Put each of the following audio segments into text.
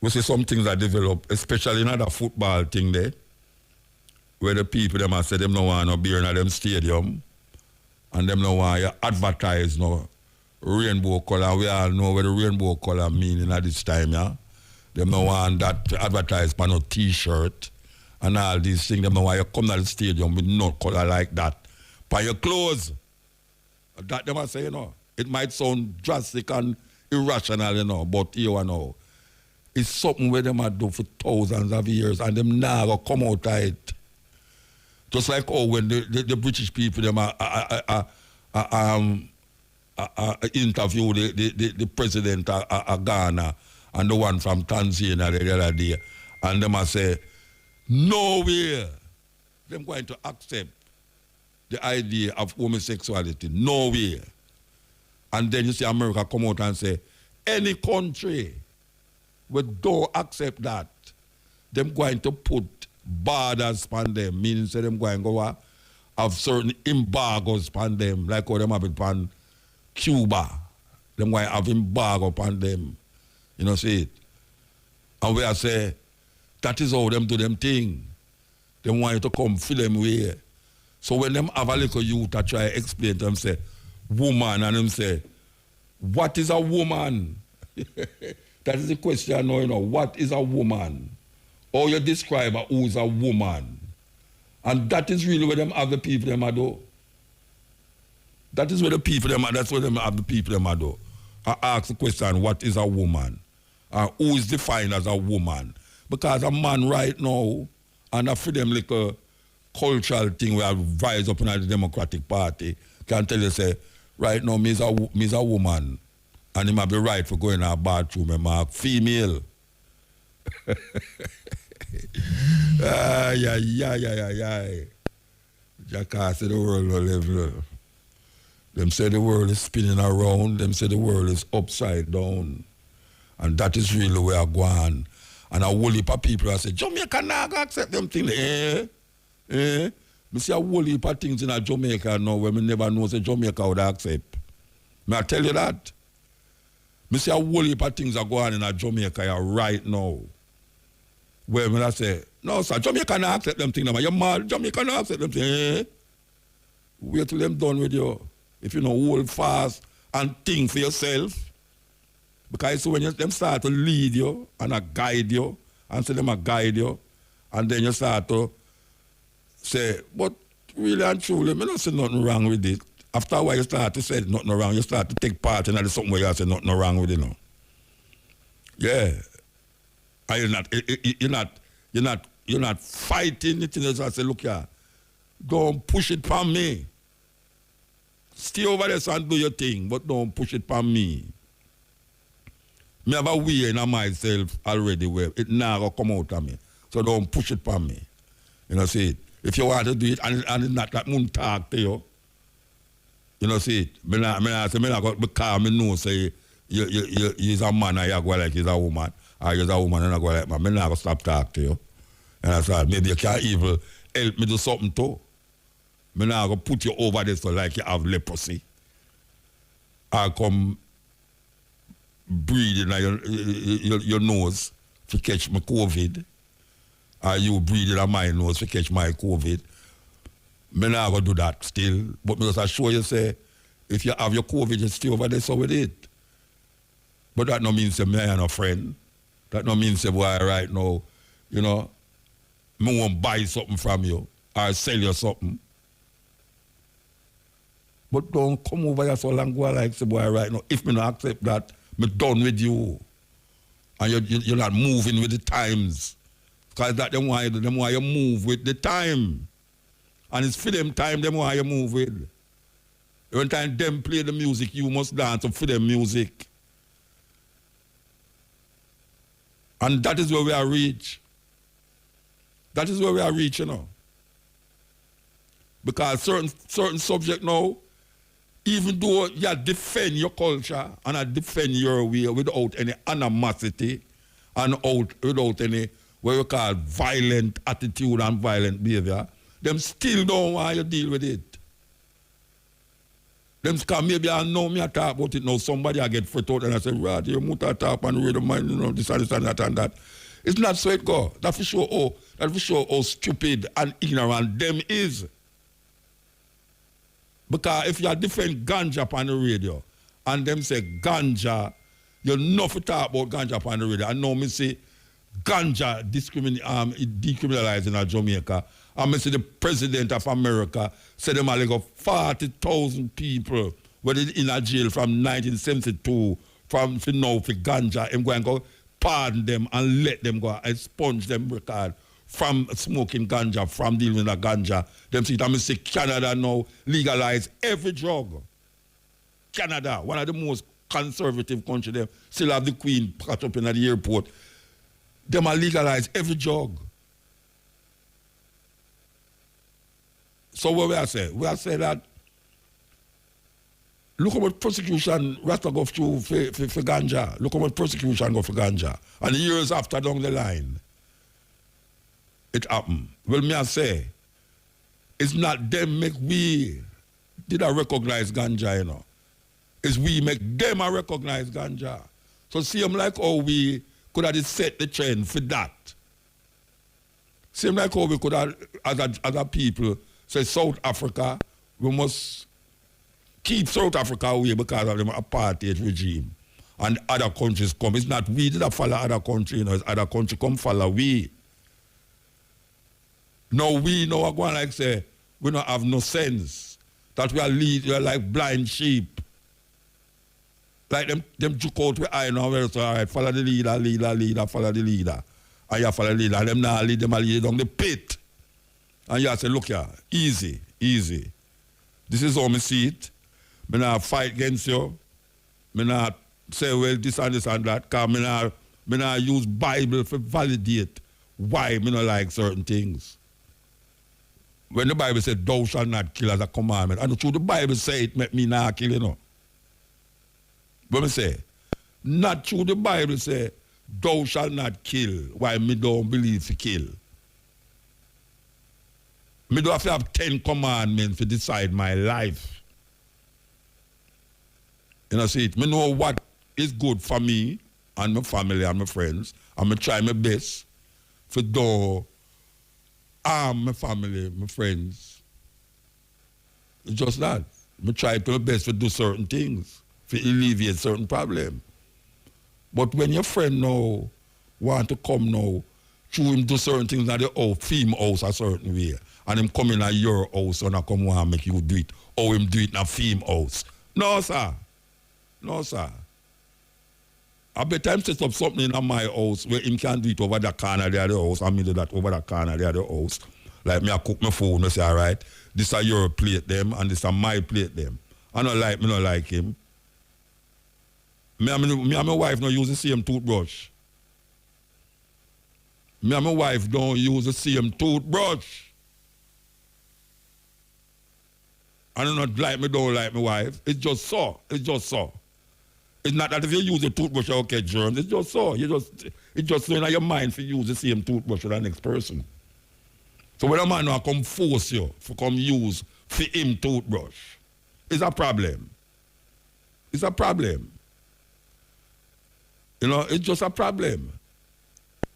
we see some things that develop, especially in the football thing there, where the people them say them no want no beer in them stadium, and them no want you advertise no rainbow color. We all know what the rainbow color meaning at this time, yeah. Them no want that to advertise for no t-shirt and all these things. Them no want you come to the stadium with no color like that. For your clothes. That them I say, you know. It might sound drastic and irrational, you know, but here you know. It's something where them do for thousands of years and them never come out of it. Just like when the British people them interview the president of Ghana and the one from Tanzania the other day, and them say, nowhere them going to accept the idea of homosexuality. Nowhere. And then you see America come out and say, any country we don't accept that, them going to put borders on them, meaning say them going to go have certain embargoes on them, like how them have it on Cuba. Them going to have embargo upon them. You know, see it. And we are say, that is how them do them thing. They want you to come feel them way. So when them have a little youth that try to explain to them, say, woman, and them say, what is a woman? That is the question now, you know, what is a woman? Or you describe who is a woman. And that is really where them have the people them do. That is where the people them that's where them have the people them do. I ask the question, what is a woman? Who is defined as a woman? Because a man right now, and a freedom little cultural thing where I rise up in the Democratic Party, can tell you say, right now, me's a woman. And he might be right for going to a bathroom and mark female. Jackass say the world will live. Them say the world is spinning around. Them say the world is upside down. And that is really where I go on. And a whole heap of people I say, Jamaica now accept them things. Me see a whole heap of things in Jamaica now where me never know say Jamaica would accept. May I tell you that? Me see a whole heap of things are going on in Jamaica right now. Where me I say, no sir, Jamaica not accept them things. You're mad, Jamaica not accept them things. Wait till them done with you. If you know, hold fast and think for yourself. Because when them start to lead you and guide you, and say them guide you, and then you start to say, but really and truly, I don't see nothing wrong with it. After a while you start to say nothing wrong, you start to take part in something where you say nothing wrong with it. You know? Yeah. And you're not fighting it. You know, I say, look here, don't push it upon me. Stay over there and do your thing, but don't push it upon me. Me have a way in myself already where it never come out of me. So don't push it upon me. You know, see it. If you want to do it and it's not that moon talk to you, you know, see it. Me not go because me know say you's a man and you go like you's a woman, or you's a woman and I go like man. Me not go stop talk to you. And I said, maybe you can't even help me do something too. Me not go put you over there so like you have leprosy. I come breathing your nose to catch my COVID. Or you breathing on my nose to catch my COVID. Me not go do that still. But me just assure you say, if you have your COVID, you stay over there so with it. But that no means say me and a friend. That no means say boy right now, you know, me won't buy something from you or sell you something. But don't come over here so long go like say boy right now. If me not accept that, me done with you. And you're not moving with the times. Because that them why you move with the time. And it's for them time them why you move with. Every time them play the music, you must dance for them music. And that is where we are reach. That is where we are reaching, you know. Because certain subject now, even though you defend your culture and I defend your way without any animosity and without any what we call violent attitude and violent behavior, them still don't want you to deal with it. Them scam, maybe I know me I talk about it now. Somebody I get fret out and I say, right, you muta talk and read the mind, you know, this and that and that. It's not so it go. That for sure how stupid and ignorant them is. Because if you are different ganja on the radio and them say ganja, you know if you talk about ganja on the radio. I know me say ganja decriminalized in Jamaica. And I see the president of America said them like 40,000 people were in a jail from 1972 from now for ganja. I'm going to go pardon them and let them go expunge them record from smoking ganja, from dealing with the ganja. Them see, I say Canada now legalize every drug. Canada, one of the most conservative countries, them still have the Queen caught up in the airport. Them are legalize every drug. So what we are saying? We are saying that look how much prosecution Rasta go through for ganja. Look how much prosecution go for ganja. And years after down the line, it happened. Well, me I say, it's not them make we did I recognize ganja, you know. It's we make them I recognize ganja. So see them like how we could have set the trend for that. Same like how we could have, as a people, say South Africa, we must keep South Africa away because of the apartheid regime. And other countries come. It's not we that follow other countries, you know, it's other countries come follow we. Now we know what going like say, we don't have no sense. That we are like blind sheep. Like them juke out with eye now, where so all right, follow the leader, follow the leader. And you follow the leader, and them now lead them down the pit. And you say, look here, easy. This is how I see it. I not fight against you. I not say, well, this and that, because I not use Bible to validate why I don't like certain things. When the Bible said, thou shalt not kill as a commandment, and through the Bible say it, make me not kill, you know. What I say, not through the Bible say, thou shalt not kill, why me don't believe to kill. Me do have to have 10 commandments to decide my life. You know, see it. Me know what is good for me and my family and my friends. And I try my best to do harm my family, my friends. It's just that. I try my best to do certain things, to alleviate certain problems. But when your friend now want to come now, through him do certain things at the house, theme house a certain way, and him come in at your house and I come and make you do it, or him do it in a theme house. No, sir. No, sir. I bet time set up something in my house where him can do it over the corner there the house, and me do that over the corner there the house. Like me I cook my food, I say, all right, this are your plate them, and this are my plate them. I don't like him. Me and my wife don't use the same toothbrush. Me and my wife don't use the same toothbrush. I don't don't like my wife. It's just so. It's not that if you use a toothbrush, you get germs. It's just so. It's just so in your mind for use the same toothbrush with the next person. So when a man now come force you to come use for him toothbrush, it's a problem. It's a problem. You know, it's just a problem.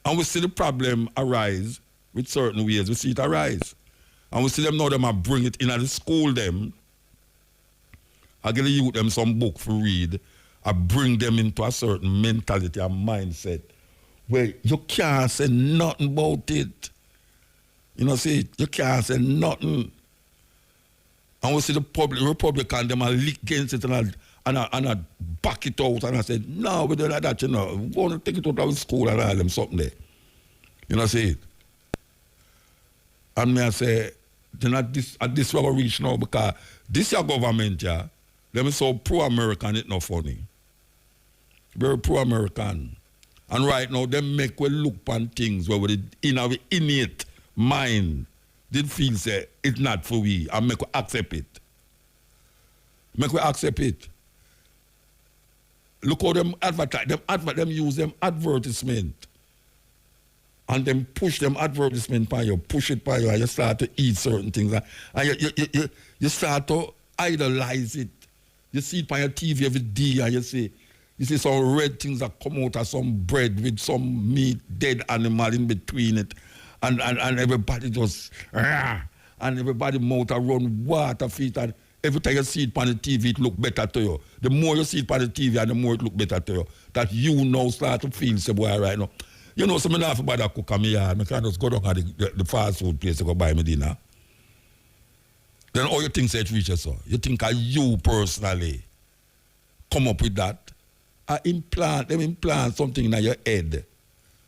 And we see the problem arise with certain ways. We see it arise. And we see them now, them a bring it in at the school them. I give the youth them some book for read. I bring them into a certain mentality and mindset where you can't say nothing about it. You know, see, you can't say nothing. And we see the Republican, them a lick against it and I back it out and I said, no, we don't like that, you know. We want to take it out of school and all them something there. You know, see it. And me I say, then at this where we reach now because this your government, yeah, them is so pro-American, it's not funny. Very pro-American. And right now, them make we look on things where we in our innate mind did feel say it's not for we and make we accept it. Make we accept it. Look how them advertise, them use them advertisement. And then push them advertisement by you, push it by you, and you start to eat certain things. And you start to idolize it. You see it on your TV every day and you see some red things that come out of some bread with some meat, dead animal in between it. And everybody just, and everybody mouth run water feet. And every time you see it on the TV, it look better to you. The more you see it on the TV, and the more it look better to you. That you now start to feel, say, boy, right now. You know, so I laugh about that cook on me yard. I can just go down to the fast food place to go buy me dinner. Then all you think say it reaches so. You think you personally come up with that. Them implant something in your head.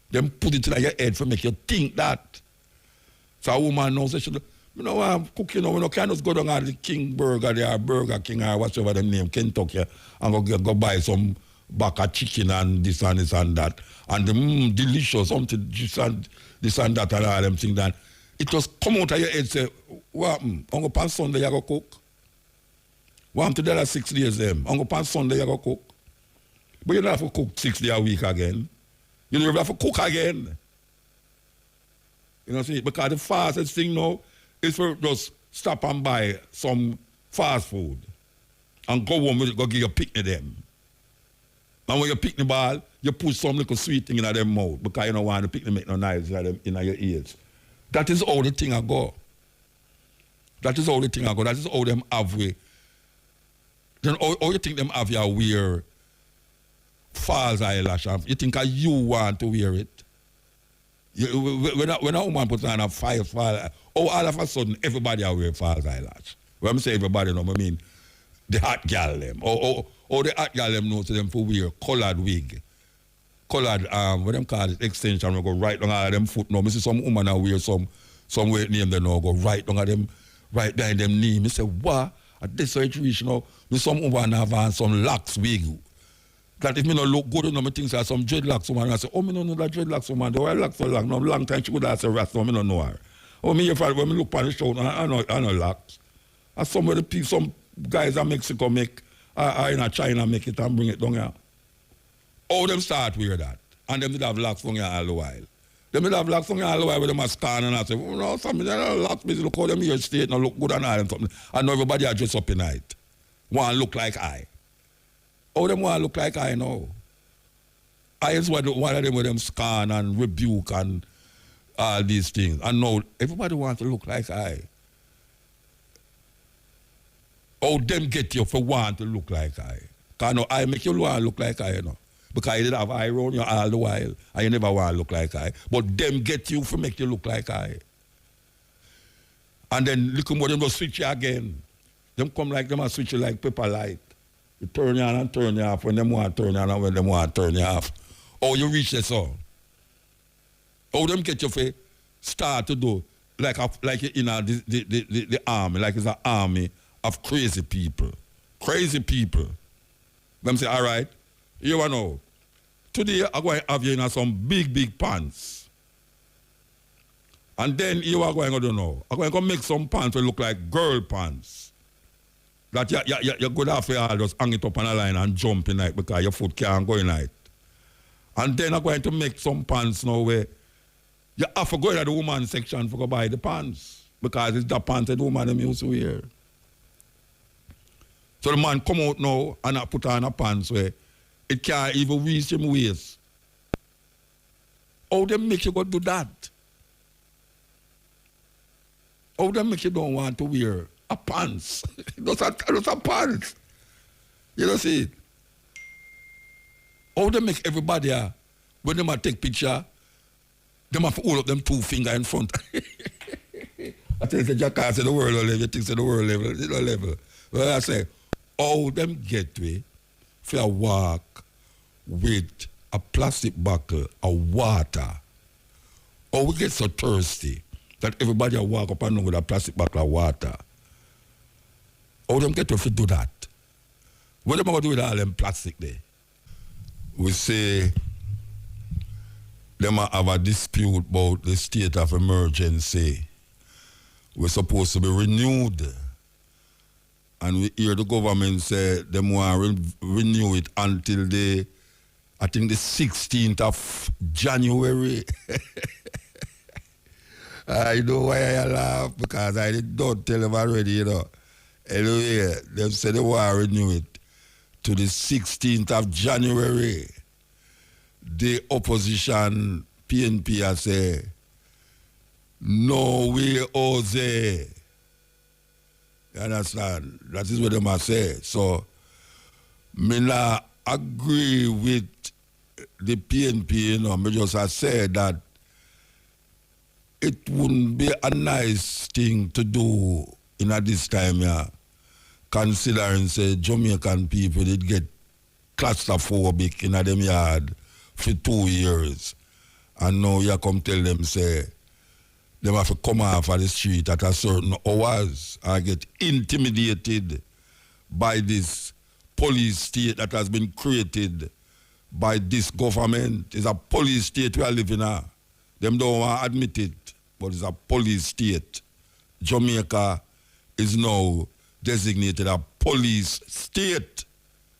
Them put it in your head to make you think that. So a woman knows that you know I'm cooking, you know, can't just go down to the King Burger there, Burger King or whatever the name, Kentucky, and go buy some back of chicken and this and that. And delicious, something this and that and all them things that. It just come out of your head say, what on go Sunday you go cook? What to the 6 days them? On go Sunday you go cook? But you don't have to cook 6 days a week again. You don't have to cook again. You know what I'm saying? Because the fastest thing now is for just stop and buy some fast food and go home with it, go give your picnic them. And when you pick the ball, you put some little sweet thing in their mouth because you don't want the picnic make no noise in your ears. That is how the thing I go. That is how the thing I go. That is how them have way. Then how you think them have your wear false eyelash? You think you want to wear it? When a woman puts on a false eyelash, all of a sudden everybody will wear false eyelash. When I say everybody, no, I mean the hot girl them. Or the hot girl them know to them for wear colored wig. Colored, what them call it, extension, we go right down all them foot now. I see some woman wear some weight name they know, go right down them, right behind them knee. I say, what? At this situation, you know, some woman have on some locks wig. That if me not look good, you know, me think say some dreadlocks woman. I say, oh, me don't know that dreadlocks woman. They wear locks so long. No, long time she could have said rasta, me don't know her. Oh, me if when me look on the show, I know locks. And some guys in Mexico make, in China make it and bring it down here. How them start wear that? And them did have locks from here all the while. Them did have locks from here all the while with them a scan and I say, oh, no, something, they don't locks, me look how them here state, no look good and all and something. And now everybody are dressed up in night. Want to look like I. How them want to look like I now? I is one of them with them scan and rebuke and all these things. And now everybody wants to look like I. How them get you for want to look like I? Because now I make you want to look like I, you know. Because you did have eye around you all the while and you never want to look like I. But them get you for make you look like I. And then look more them go switch you again. Them come like them and switch you like paper light. You turn you on and turn you off when them want to turn you on and when them want to turn you off. Oh, you reach this all. Oh, them get you for start to do like in the army, like it's an army of crazy people. Crazy people. Them say, all right, you know, today I'm going to have you in some big pants. And then you are going to do now. I'm going to make some pants that look like girl pants. That you go after all just hang it up on a line and jump in it because your foot can't go in it. And then I'm going to make some pants now where you have to go to the woman section for go buy the pants. Because it's the pants that the woman them used to wear. So the man come out now and I put on a pants where it can't even reach him waist. How them make you go do that? How them make you don't want to wear a pants? Those are pants. You don't see it? How them make everybody, when they take picture, they have to hold up them 2 fingers in front. I tell you, Jack, I say the world level, you think the world level, it's no level. Well, I say, how them get way for a walk with a plastic bottle of water. Or we get so thirsty that everybody walk up and down with a plastic bottle of water. How them get to do that? What am I going to do with all them plastic there? We say them have a dispute about the state of emergency. We're supposed to be renewed. And we hear the government say they want to renew it until I think the 16th of January. I know why I laugh, because I don't tell them already, you know. Anyway, them said they want to renew it to the 16th of January. The opposition PNP has say, no way, Jose. You understand? That is what they must say. So, me not agree with the PNP, you know, me just say that it wouldn't be a nice thing to do in at this time, yeah, considering say Jamaican people did get claustrophobic in them yard for 2 years. And now you come tell them say they have to come off of the street at a certain hours or get intimidated by this police state that has been created by this government. It's a police state we are living in. Them don't want to admit it, but it's a police state. Jamaica is now designated a police state.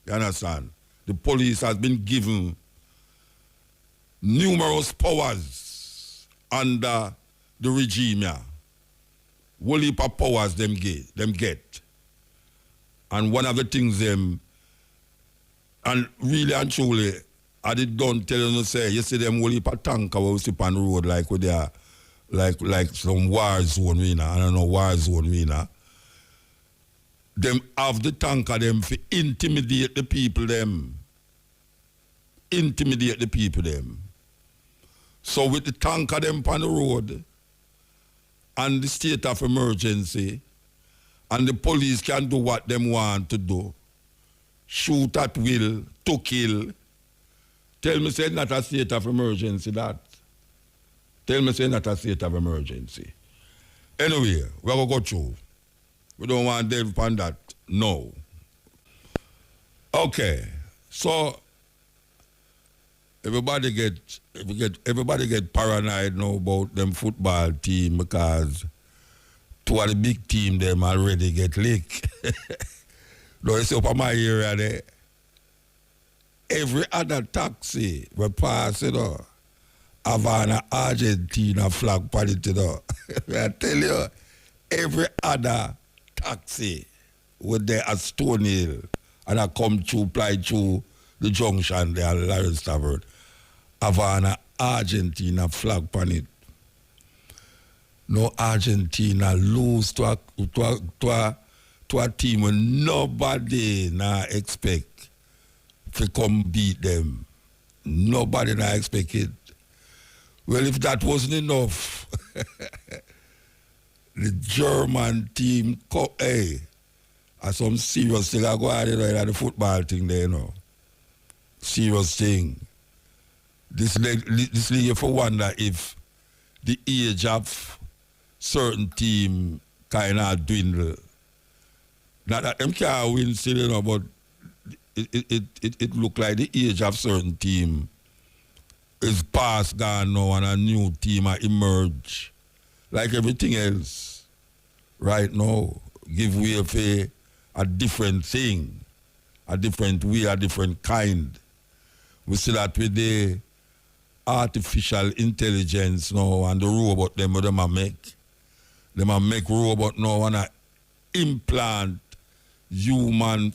You understand? The police has been given numerous powers under the regime. Yeah. Whole heap of powers them get. And one of the things them, and really and truly, I did don't tell you to say, you see them whole heap of tanker will sit on the road like with their like some war zone, you know, I don't know, war zone, you know. Them have the tanker them to intimidate the people them. Intimidate the people them. So with the tanker them on the road and the state of emergency, and the police can do what them want to do, shoot at will, to kill. Tell me say not a state of emergency that. Tell me say not a state of emergency. Anyway, we're going to go through. We don't want to delve upon that. No. Okay. So everybody get paranoid now about them football team because two of the big team them already get licked. Now you see up in my area there, every other taxi we pass, you know, have an Argentina flag on it, you know. I tell you, every other taxi with there at Stone Hill and I come through, fly through the junction there, Lawrence Tavern, have an Argentina flag on it. No, Argentina lose to a team when nobody now expect to come beat them. Nobody now expect it. Well, if that wasn't enough, the German team, hey, are some serious thing I go on, you know, like the football thing there, you know. Serious thing. This league for wonder if the age of certain team kind of dwindle. Not that them can't win still, you know, but it look like the age of certain team is past gone now and a new team emerge. Like everything else, right now, give way for a different thing, a different way, a different kind. We see that with the artificial intelligence now and the robot them a make. Them a make robot now and a implant human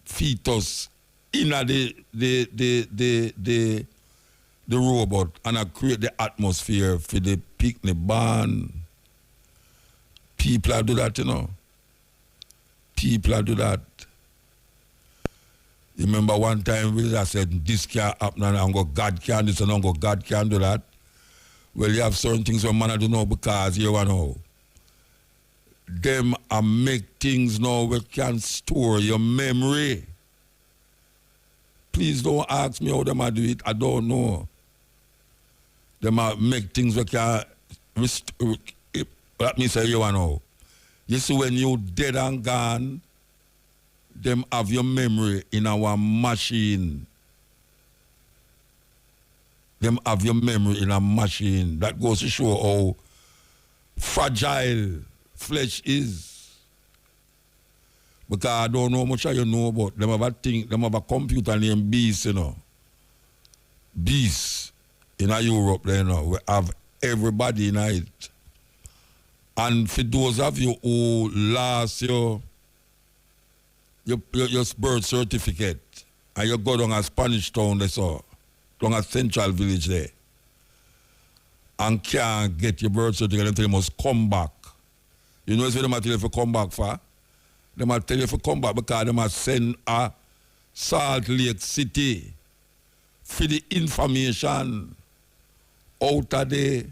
fetus in the robot and a create the atmosphere for the picnic barn. People do that, you know. People do that. You remember one time we said this can't happen and God can't do this and God can't do that. Well, you have certain things your man do know because you know. Them make things now we can store your memory. Please don't ask me how them do it. I don't know. Them make things we can let me say you know. You see when you dead and gone, them have your memory in our machine. Them have your memory in a machine. That goes to show how fragile flesh is. Because I don't know how much you know about them. Them have a computer named Beast, you know. Beast in Europe, you know. We have everybody in it. And for those of you who last year your birth certificate, and you go down a Spanish town, they saw, down a central village there, and can't get your birth certificate until you must come back. You know what they might tell you if you come back for? They might tell you if you come back because they might send a Salt Lake City for the information out of the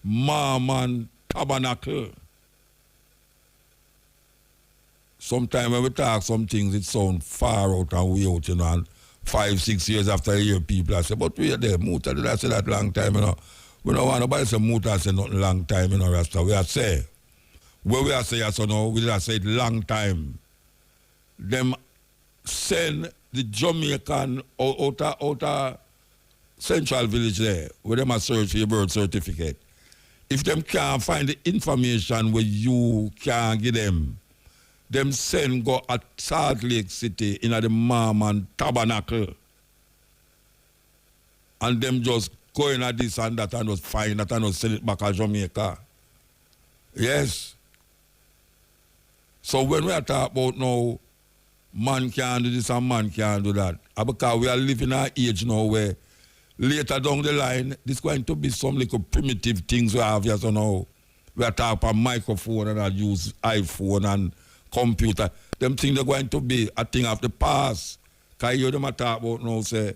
Mormon tabernacle. Sometimes when we talk some things, it sounds far out and way out, you know, and 5-6 years after you hear people, I say, but we are there, Muta did I say that long time, you know. We don't want nobody say Muta say nothing long time, you know, Rasta. We are say, where we are say yes or no, we did say it long time. Them send the Jamaican out of central village there, where them a search for your birth certificate. If them can't find the information where you can give them send go at Salt Lake City in the Mormon tabernacle. And them just go in at this and that and just find that and just send it back to Jamaica. Yes. So when we are talking about now, man can't do this and man can't do that, because we are living in an age now where later down the line, there's going to be some little primitive things we have here. So now we are talking about microphone and I use iPhone and computer. Them things are going to be a thing of the past. Because you hear them talk about now, say,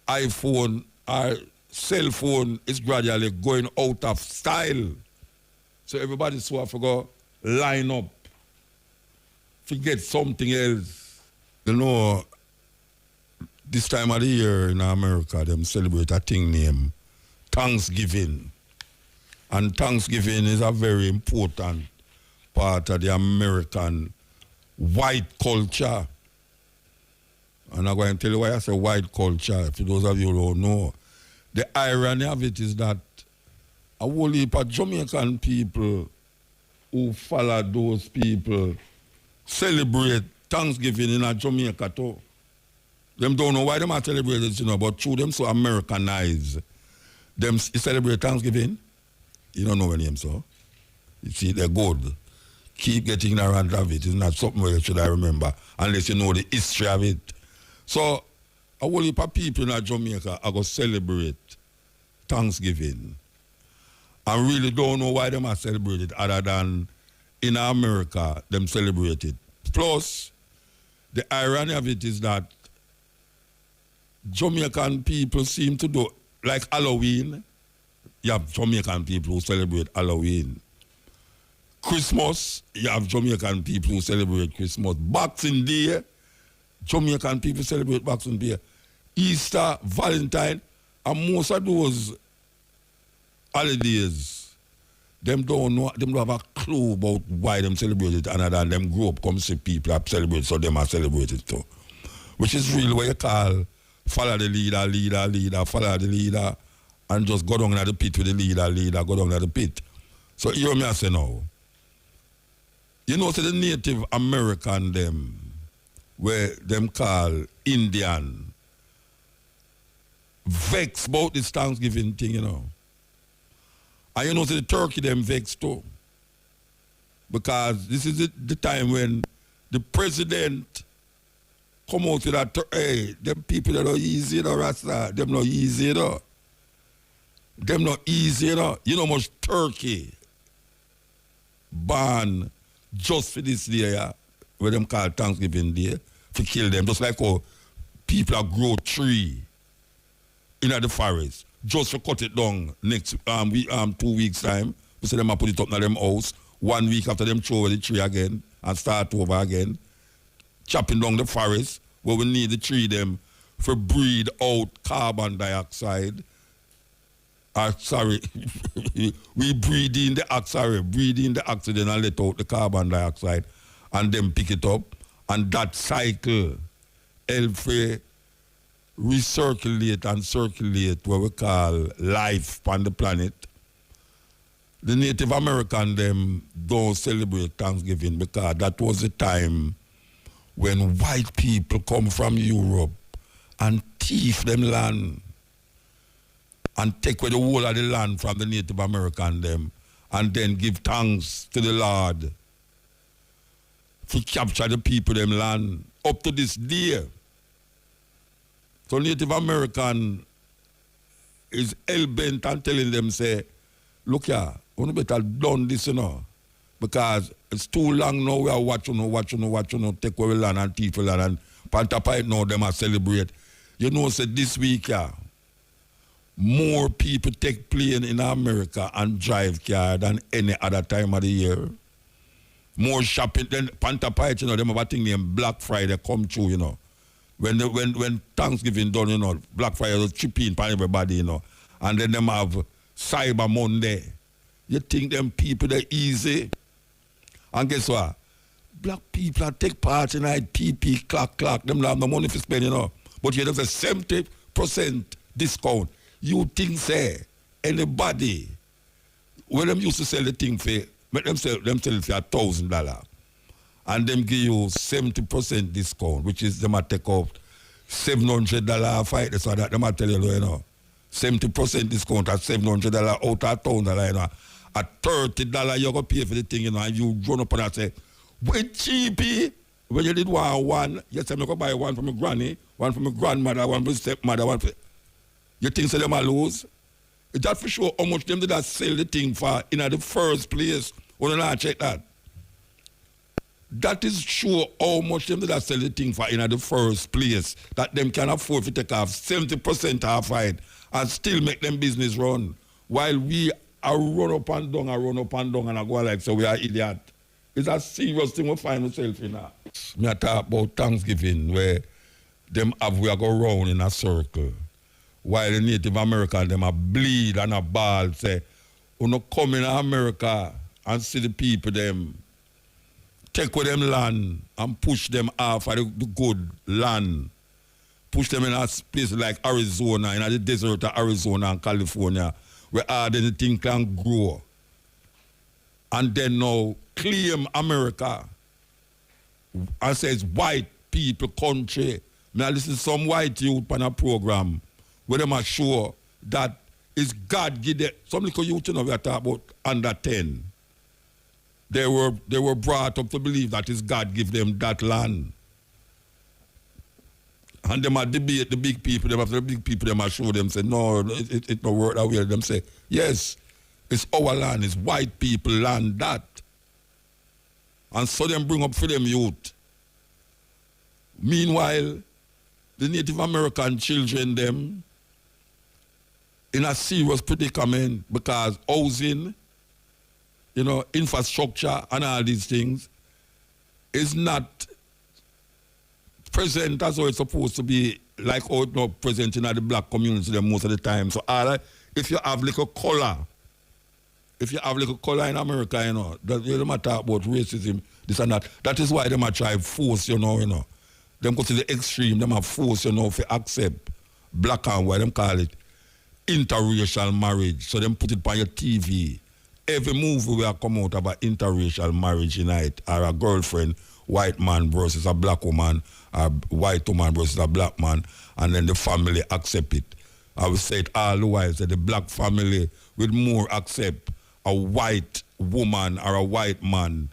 iPhone or cell phone is gradually going out of style. So everybody so I forgot line up. Forget something else. You know, this time of the year in America, them celebrate a thing named Thanksgiving. And Thanksgiving is a very important part of the American white culture. And I'm going to tell you why I say white culture, for those of you who don't know. The irony of it is that a whole heap of Jamaican people who follow those people celebrate Thanksgiving in Jamaica too. Them don't know why them are celebrating it, you know, but through them so Americanized. Them celebrate Thanksgiving, you don't know any name, so. You see, they're good. Keep getting ignorant of it. It's not something where you should I remember, unless you know the history of it. So, a whole heap of people in Jamaica are going to celebrate Thanksgiving. I really don't know why them are celebrated other than in America, them celebrate it. Plus, the irony of it is that Jamaican people seem to do, like Halloween, you have Jamaican people who celebrate Halloween. Christmas, you have Jamaican people who celebrate Christmas. Boxing Day, Jamaican people celebrate Boxing Day. Easter, Valentine, and most of those holidays, them don't know, them don't have a clue about why them celebrate it, other than them grow up, come see people that celebrate, so them are celebrated too. Which is really what you call follow the leader, follow the leader, and just go down to the pit with the leader, go down to the pit. So hear me I say now. You know, so the Native American them, where them call Indian, vex about this Thanksgiving thing, you know. And you know, so the turkey them vex too. Because this is the time when the president come out with that, hey, them people that are easy, you know, Rasta, them not easy, you know. Them not easy, you know. You know much turkey ban just for this day, yeah, where them call Thanksgiving Day, to kill them. Just like how people grow tree in the forest, just to cut it down next 2 weeks time. We say them a put it up in them house. 1 week after them throw away the tree again and start over again. Chopping down the forest where we need the tree them for breed out carbon dioxide. We breathe in the oxygen and let out the carbon dioxide and then pick it up, and that cycle helps recirculate and circulate what we call life on the planet. The Native American them don't celebrate Thanksgiving because that was the time when white people come from Europe and thief them land and take away the whole of the land from the Native American them and then give thanks to the Lord to capture the people them land up to this day. So Native American is hell-bent and telling them, say, look here, you better done this, you know, because it's too long now we are watching, take away land and people land, and Pantapite now them are celebrate. You know, say this week, yeah, more people take plane in America and drive car than any other time of the year. More shopping than Pantapite, you know, them have a thing named Black Friday come true, you know. When Thanksgiving done, you know, Black Friday was chipping for everybody, you know. And then them have Cyber Monday. You think them people they easy? And guess what? Black people are take part in it, PP, clock. Them have no money to spend, you know. But you have a 70% discount. You think, say, anybody, when them used to sell the thing for, make them sell it for $1,000. And them give you 70% discount, which is them a take out $700 fight. So that them a tell you, you know, 70% discount at $700 out of $1,000, you know. At $30 you go pay for the thing, you know, and you run up and say, "Wait, cheapy." When you did one, yes, I'm going to buy one from my granny, one from my grandmother, one from my stepmother, one for... You think so them a lose? It's that for sure how much them did that sell the thing for in the first place. When you not check that. That is sure how much them did that sell the thing for in the first place. That them can afford to take off 70% off it and still make them business run. While we are run up and down and I go like, so we are idiot. It's a serious thing we find ourselves in now. I talk about Thanksgiving where them have we go round in a circle. While the Native American them a bleed and a ball say, you know, come in America and see the people them, take with them land and push them off of the good land. Push them in a place like Arizona, in the desert of Arizona and California, where all the thing can grow. And then now claim America and says white people country. Now this is some white youth on a program where them are sure that is God give them. Some little youth, you know, we are talking about under 10. They were brought up to believe that is God give them that land. And them are debate the big people, them after the big people, them are show them say, no, it don't work that way. Them say, yes, it's our land, it's white people land that. And so them bring up for them youth. Meanwhile, the Native American children them in a serious predicament because housing, you know, infrastructure and all these things is not present as how it's supposed to be, like how it's not present in the black community them most of the time. So if you have little color, in America, you know, that you don't talk about racism, this and that. That is why they might try force, you know. Them go to the extreme, them have force, you know, to accept black and white, them call it interracial marriage. So them put it on your TV. Every movie will come out about interracial marriage tonight, or a girlfriend, white man versus a black woman, or white woman versus a black man, and then the family accept it. I will say it all the while, that the black family will more accept a white woman or a white man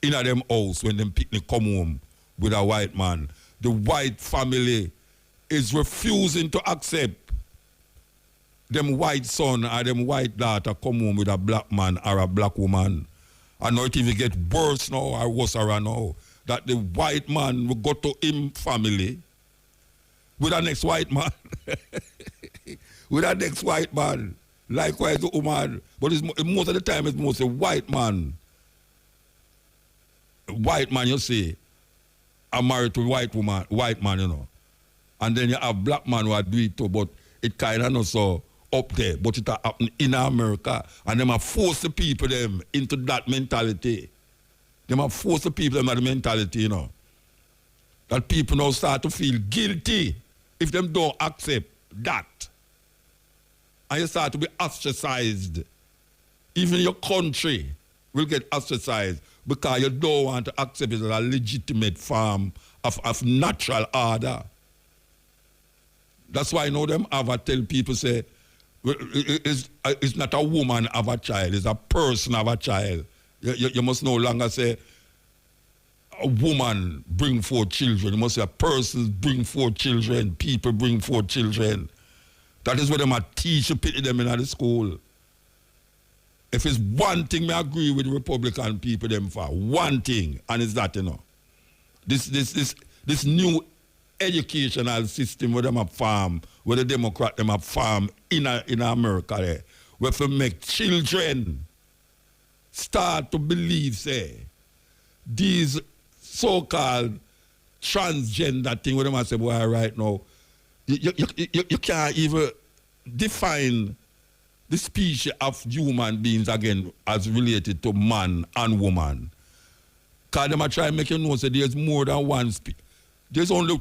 in a them house when them picnic come home with a white man. The white family is refusing to accept them white son or them white daughter come home with a black man or a black woman. And now it even get worse now or worse now, that the white man will go to him family with the next white man. With the next white man. Likewise the woman. But most of the time it's mostly white man. White man, you see, are married to white man, you know. And then you have black man who are do it too, but it kind of not so up there, but it happen in America, and them have forced the people them into that mentality. Them have forced the people them that mentality, you know. That people now start to feel guilty if them don't accept that. And you start to be ostracized. Even your country will get ostracized because you don't want to accept it as a legitimate form of natural order. That's why I know them have a tell people say, it's not a woman have a child, it's a person have a child. You must no longer say a woman bring forth children. You must say a person bring forth children. People bring forth children. That is what them a teach them in the school. If it's one thing I agree with the Republican people them for, one thing, and it's that, you know. This new educational system where them a farm, where the Democrat them a farm in America there, where to make children start to believe, say, these so-called transgender thing where them a say, boy, right now, you can't even define the species of human beings again as related to man and woman. Because them are trying to make you know that there's more than one species. There's only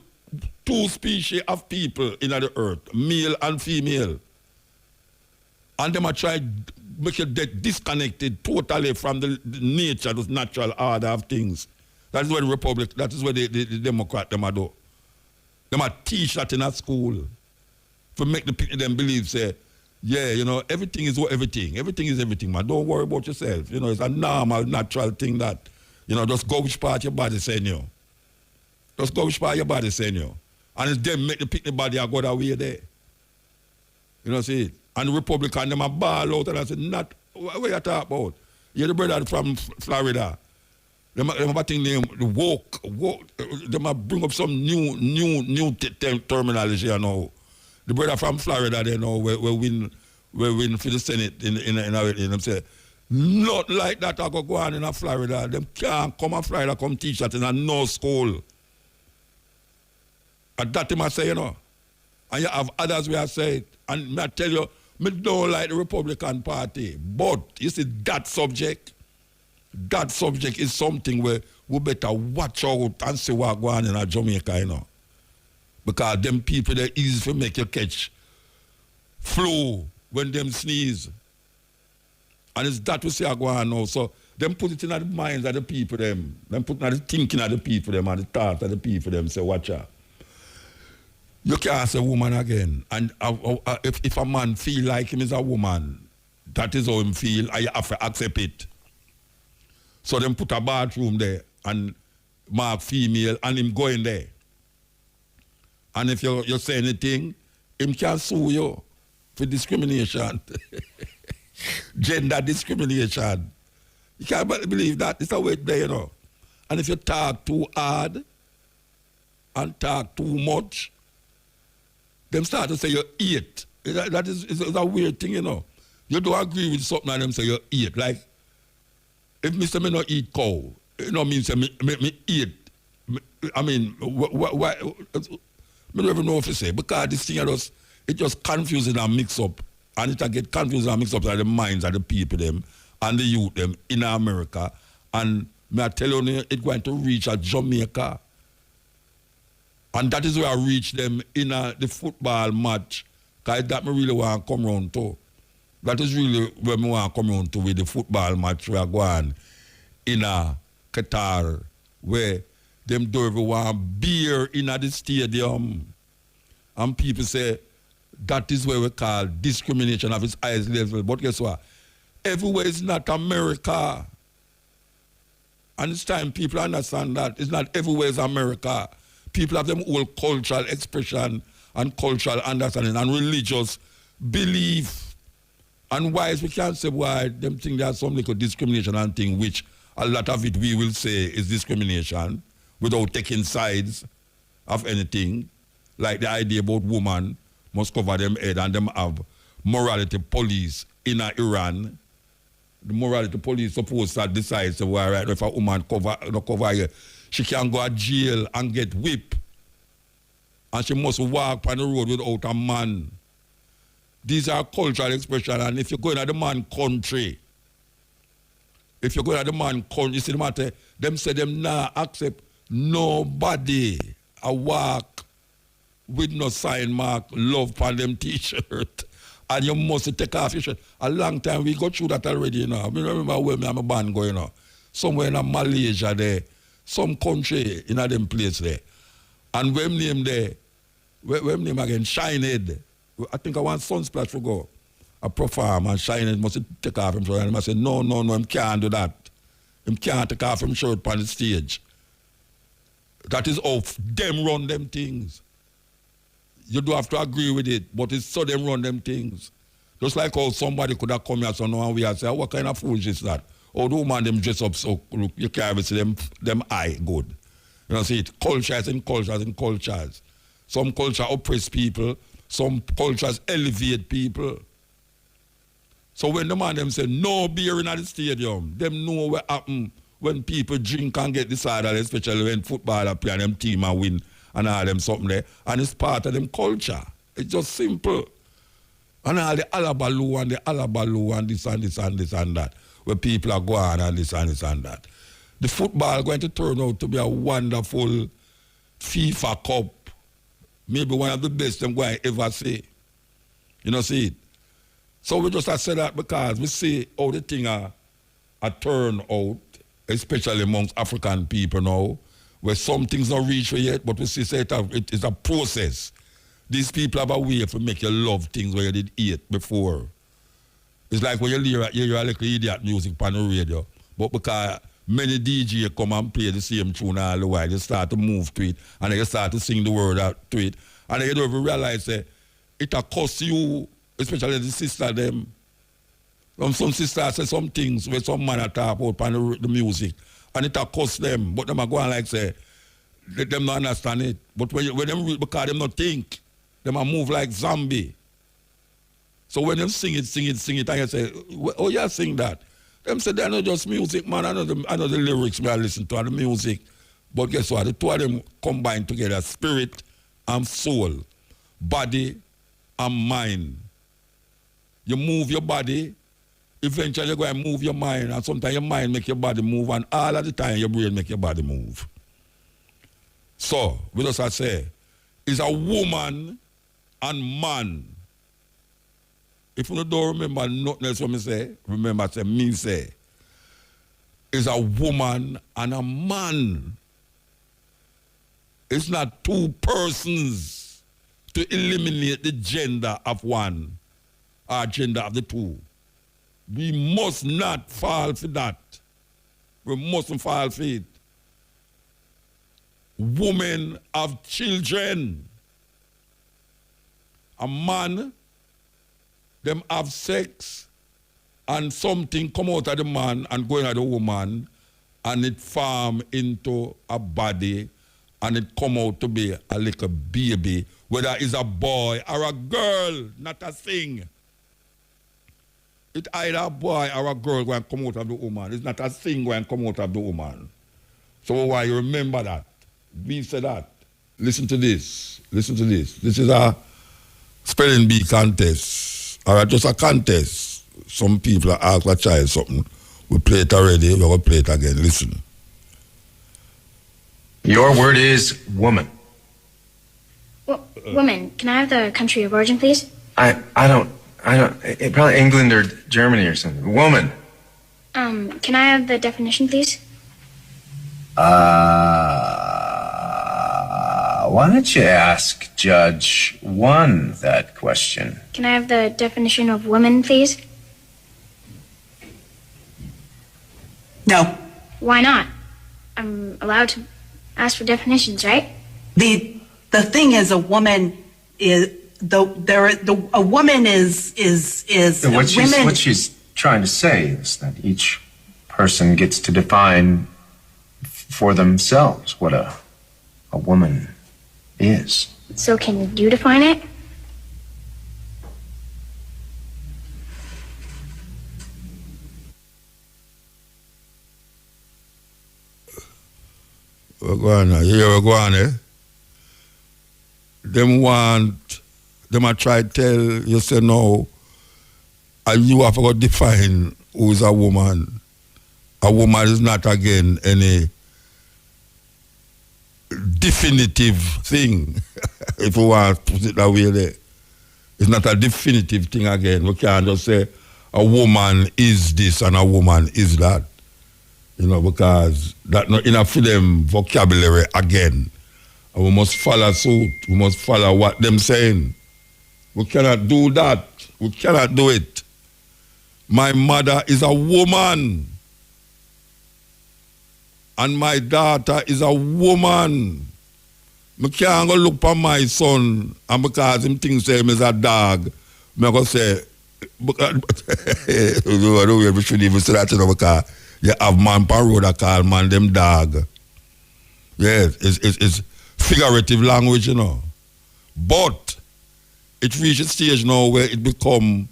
two species of people in the earth, male and female. And them are trying to make you disconnected totally from the nature, the natural order of things. That is what the Republic, that is what the Democrat them are do. Them are teach that in a school. To make the people them believe, say, yeah, you know, everything is everything. Everything is everything, man. Don't worry about yourself. You know, it's a normal, natural thing that, you know, just go which part your body saying you. Just go which part your body saying you. And it's them make the picnic body go that way there. You know, see? And the Republican, them a ball out and I said, not, what you talk about? You're the brother from Florida. Them have a thing named woke. Them a bring up some new terminology, you know. The brother from Florida, they know, we win for the Senate in them say, not like that I go on in Florida. Them can't come to Florida, come teach that in a no school. And that him I say, you know. And you have others where I say it. And I tell you, I don't like the Republican Party. But you see that subject is something where we better watch out and see what going on in Jamaica, you know. Because them people, they're easy to make you catch flu when them sneeze. And it's that we see going on now. So them put it in the minds of the people, them put it in the thinking of the people, them, and the thoughts of the people, them, say, watch out. You can't say woman again. And if a man feel like him is a woman, that is how him feel, and you have to accept it. So them put a bathroom there and mark female and him go in there. And if you say anything, him can sue you for discrimination. Gender discrimination. You can't believe that. It's a way there, you know. And if you talk too hard and talk too much, them start to say you eat. That is a weird thing, you know. You don't agree with something and them say you eat. Like, if me say me not eat cow, it don't mean say me eat. I mean, why? I don't even know what to say. Because this thing it just confuses and mix up. And it get confused and mix up in the minds of the people them and the youth them in America. And me I tell you, it's going to reach a Jamaica. And that is where I reach them in the football match. Because that me really want to come around to. That is really where me want to come around to with the football match where I go on in Qatar, where them do everyone beer in the stadium. And people say, that is where we call discrimination of its highest level. But guess what? Everywhere is not America. And it's time people understand that. It's not everywhere is America. People have them whole cultural expression and cultural understanding and religious belief. And why we can't say why them think there's some little discrimination and thing, which a lot of it we will say is discrimination without taking sides of anything. Like the idea about woman must cover them head and them have morality police in Iran. The morality police supposed to decide, so well, right, if a woman not cover her, she can go to jail and get whipped. And she must walk on the road without a man. These are cultural expressions, and if you go in the man country, you see the matter, them say them nah accept nobody a walk with no sign mark love on them t-shirt. And you must take off your shirt. A long time we go through that already, you know. I remember when I'm a band going on. Somewhere in Malaysia there, some country in them place there. And when name there, when name again, Shinehead. I think I want Sunsplash to go. A perform and Shinehead must take off him shirt. And I said, no, him can't do that. Him can't take off him shirt on the stage. That is how them run them things. You do have to agree with it, but it's so them run them things. Just like how somebody could have come here so now we have say, what kind of foolishness is that? Oh, the woman them dress up so look, you can't even see them eye good. You know, see it. Cultures and cultures and cultures. Some culture oppress people, some cultures elevate people. So when the man them say no beer in the stadium, them know what happen when people drink and get decided, especially when football play and them team and win and all them something there. And it's part of them culture. It's just simple. And all the alabaloo and the alabaloo and this and this and this and that. Where people are going and this and this and that. The football going to turn out to be a wonderful FIFA Cup. Maybe one of the best them going to ever see. You know, see it? So we just have to say that because we see how the thing are turn out, especially amongst African people now, where some things not reached yet, but we see say it is a process. These people have a way to make you love things where you did eat before. It's like when you hear a little idiot music on the radio, but because many DJ come and play the same tune all the while, you start to move to it, and then you start to sing the word out to it, and then you don't even realize that it will cost you, especially the sister them. Some sisters say some things where some man talk about on the music, and it will cost them, but them are going like say, them not understand it. But when them read, because them not think, them are move like zombie. So when them sing it, and you say, oh yeah, sing that. Them say they're not just music, man. I know the lyrics me I listen to, and the music. But guess what? The two of them combine together, spirit and soul, body and mind. You move your body, eventually you're going to move your mind, and sometimes your mind make your body move, and all of the time your brain make your body move. So, we just have to say, it's a woman and man. If you don't remember nothing else what me say, remember say me say. It's a woman and a man. It's not two persons to eliminate the gender of one or gender of the two. We must not fall for that. We mustn't fall for it. Women have children. A man, them have sex, and something come out of the man and go into the woman, and it form into a body, and it come out to be a little baby, whether it's a boy or a girl, not a thing. It's either a boy or a girl going to come out of the woman. It's not a thing going to come out of the woman. So why you remember that? We said that. Listen to this. Listen to this. This is a spelling bee contest, or just a contest. Some people ask a child something. We play it already, we're going to play it again. Listen. Your word is woman. Well, woman. Can I have the country of origin, please? I don't, probably England or Germany or something. Woman. Can I have the definition, please? Why don't you ask Judge 1 that question? Can I have the definition of woman, please? No. Why not? I'm allowed to ask for definitions, right? The thing is, a woman is a woman is what she's trying to say is that each person gets to define for themselves what a woman is. So can you define it? We're going on. Here we're going, eh? Them I try to tell you, say no, and you have to define who is a woman. A woman is not, again, any definitive thing, if we want to put it that way there. It's not a definitive thing again. We can't just say a woman is this and a woman is that. You know, because that's not enough for them vocabulary again. And we must follow suit. We must follow what them saying. We cannot do that. We cannot do it. My mother is a woman. and my daughter is a woman. I can't go look for my son, and because him thinks him is a dog, I go say, we should even say that, because you have man per road that call man them dog. Yes, it's figurative language, But it reaches a stage now where it become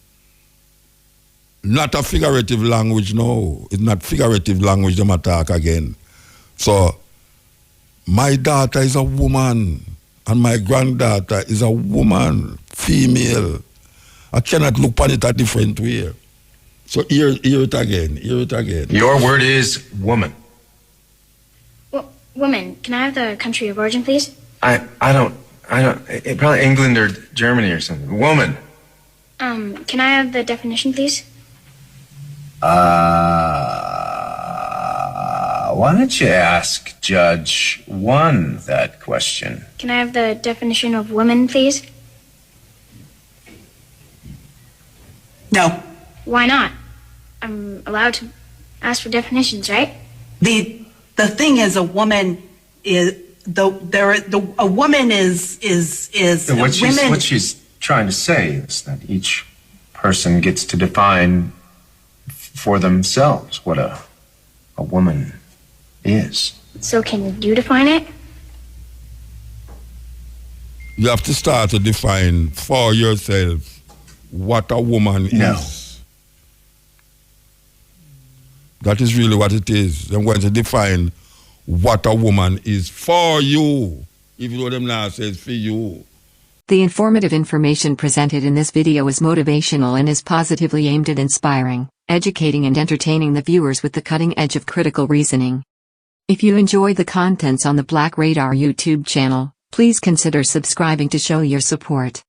not a figurative language now. It's not figurative language them attack again. So my daughter is a woman and my granddaughter is a woman, female. I cannot look at it a different way. So hear it again. Your word is woman. Woman, can I have the country of origin, please? I don't, probably England or Germany or something. Woman. Can I have the definition, please? Why don't you ask Judge 1 that question? Can I have the definition of woman, please? No. Why not? I'm allowed to ask for definitions, right? The thing is, a woman is a woman is what she's trying to say is that each person gets to define for themselves what a woman is. So can you define it? You have to start to define for yourself what a woman is. That is really what it is. I'm going to define what a woman is for you, even though them now says for you. The informative information presented in this video is motivational and is positively aimed at inspiring, educating and entertaining the viewers with the cutting edge of critical reasoning. If you enjoy the contents on the Black Radar YouTube channel, please consider subscribing to show your support.